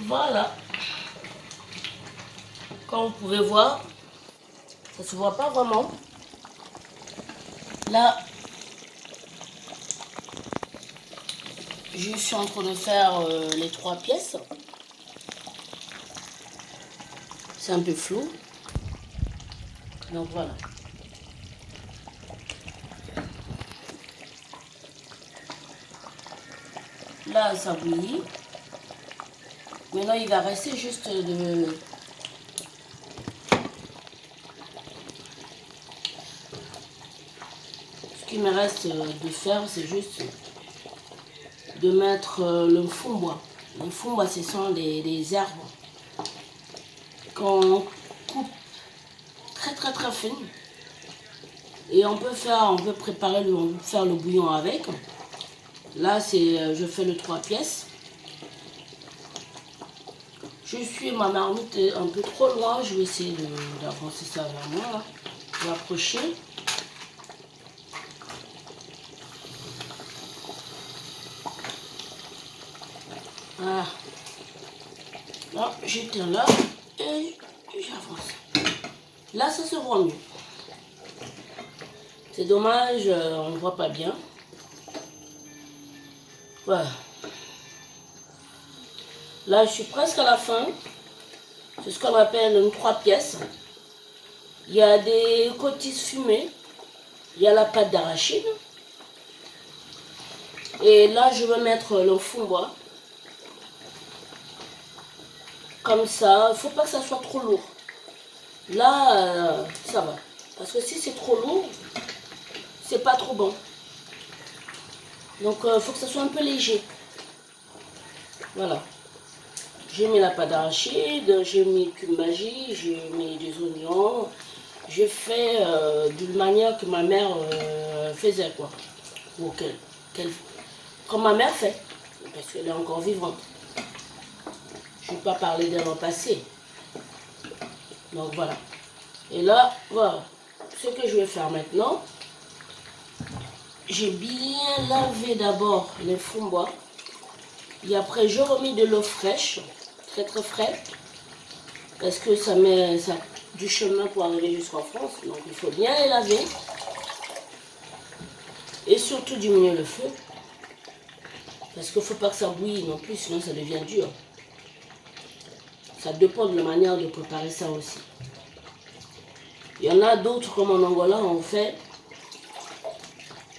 Voilà. Comme vous pouvez voir, ça se voit pas vraiment. Là, je suis en train de faire les 3 pièces. C'est un peu flou. Donc voilà. Là, ça bouillit. Maintenant, il va rester juste de... Ce qui me reste de faire, c'est juste de mettre le fond bois. Le fond bois, ce sont des herbes qu'on coupe très fine. Et on peut préparer, faire le bouillon avec. Là, je fais le 3 pièces. Je suis ma marmite un peu trop loin. Je vais essayer d'avancer ça vers moi. Là. Je vais approcher. Voilà. Là, j'éteins là et j'avance. Là, ça se voit mieux. C'est dommage, on ne voit pas bien. Voilà. Là, je suis presque à la fin. C'est ce qu'on appelle une 3 pièces. Il y a des cotises fumées. Il y a la pâte d'arachide. Et là, je vais mettre le fond bois. Comme ça. Il ne faut pas que ça soit trop lourd. Là, ça va. Parce que si c'est trop lourd, c'est pas trop bon. Donc, il faut que ça soit un peu léger. Voilà. J'ai mis la pâte d'arachide, j'ai mis cube magie, j'ai mis des oignons. J'ai fait d'une manière que ma mère faisait, quoi. Ou comme ma mère fait, parce qu'elle est encore vivante. Je ne vais pas parler d'elle en passé. Donc voilà. Et là, voilà. Ce que je vais faire maintenant, j'ai bien lavé d'abord les fonds bois. Et après, je remis de l'eau fraîche, très frais, parce que ça met du chemin pour arriver jusqu'en France. Donc il faut bien les laver. Et surtout diminuer le feu. Parce qu'il ne faut pas que ça bouillit non plus, sinon ça devient dur. Ça dépend de la manière de préparer ça aussi. Il y en a d'autres, comme en Angola, on fait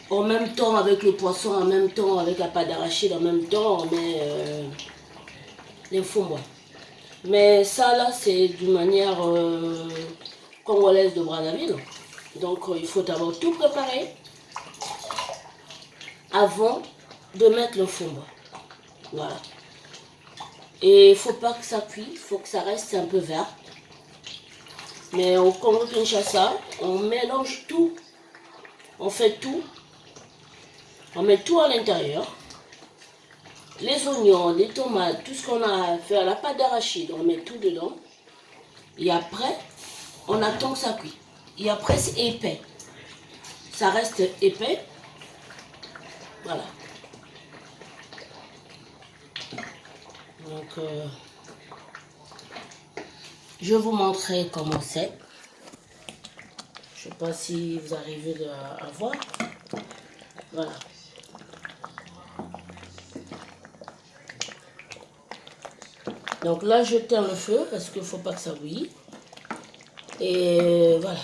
en même temps avec le poisson, en même temps avec la pâte d'arachide, en même temps on met les fonds bois. Mais ça là, c'est d'une manière congolaise de Brazzaville. Donc il faut d'abord tout préparer avant de mettre le fond bois. Voilà. Et il ne faut pas que ça cuise, il faut que ça reste un peu vert. Mais au Congo Kinshasa, on mélange tout. On fait tout. On met tout à l'intérieur. Les oignons, les tomates, tout ce qu'on a fait à la pâte d'arachide, on met tout dedans. Et après, on attend que ça cuise. Et après, c'est épais. Ça reste épais. Voilà. Donc, je vais vous montrer comment c'est. Je ne sais pas si vous arrivez à voir. Voilà. Donc là, je teins le feu parce qu'il ne faut pas que ça bouillit. Et voilà.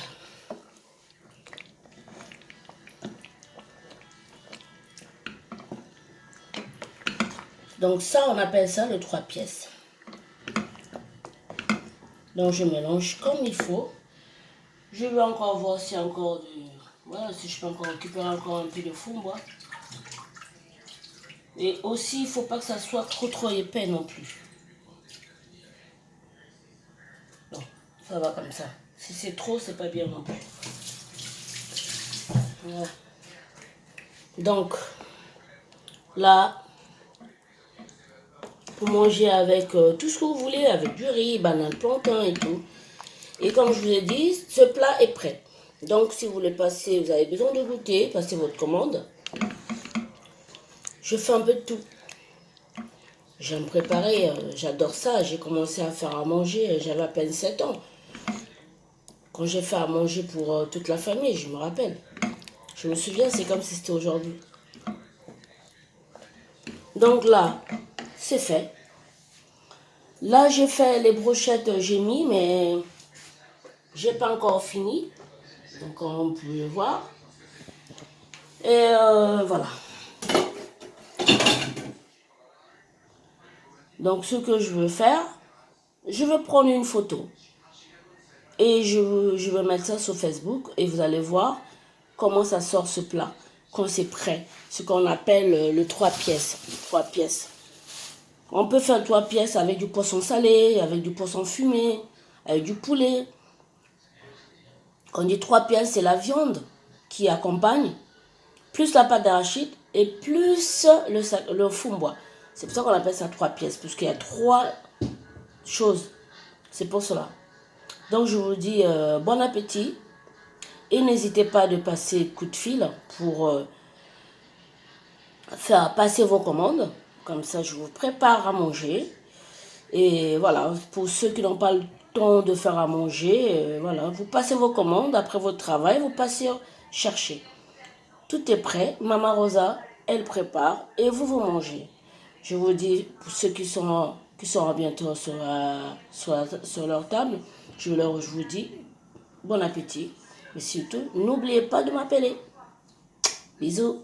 Donc ça, on appelle ça le 3 pièces. Donc je mélange comme il faut. Je vais encore voir si encore voilà, si je peux encore récupérer encore un peu de fond bois. Et aussi, il ne faut pas que ça soit trop épais non plus. Non, ça va comme ça. Si c'est trop, c'est pas bien non plus. Voilà. Donc, là, pour manger avec tout ce que vous voulez, avec du riz, banane, plantain et tout. Et comme je vous ai dit, ce plat est prêt. Donc, si vous voulez passer, vous avez besoin de goûter, passez votre commande. Je fais un peu de tout. J'aime préparer, j'adore ça. J'ai commencé à faire à manger, j'avais à peine 7 ans. Quand j'ai fait à manger pour toute la famille, je me rappelle. Je me souviens, c'est comme si c'était aujourd'hui. Donc là, c'est fait. Là, j'ai fait les brochettes, j'ai mis, mais j'ai pas encore fini. Donc on peut le voir. Et voilà. Donc ce que je veux faire, je vais prendre une photo. Et je vais mettre ça sur Facebook. Et vous allez voir comment ça sort ce plat. Quand c'est prêt. Ce qu'on appelle le 3 pièces. 3 pièces. On peut faire 3 pièces avec du poisson salé, avec du poisson fumé, avec du poulet. Quand on dit 3 pièces, c'est la viande qui accompagne, plus la pâte d'arachide et plus le fumbois. C'est pour ça qu'on appelle ça 3 pièces, parce qu'il y a 3 choses. C'est pour cela. Donc je vous dis bon appétit et n'hésitez pas de passer coup de fil pour faire passer vos commandes. Comme ça, je vous prépare à manger. Et voilà, pour ceux qui n'ont pas le temps de faire à manger, voilà, vous passez vos commandes après votre travail, vous passez chercher. Tout est prêt, Maman Rosa, elle prépare et vous mangez. Je vous dis, pour ceux qui seront bientôt sur leur table, je vous dis bon appétit. Mais surtout, n'oubliez pas de m'appeler. Bisous.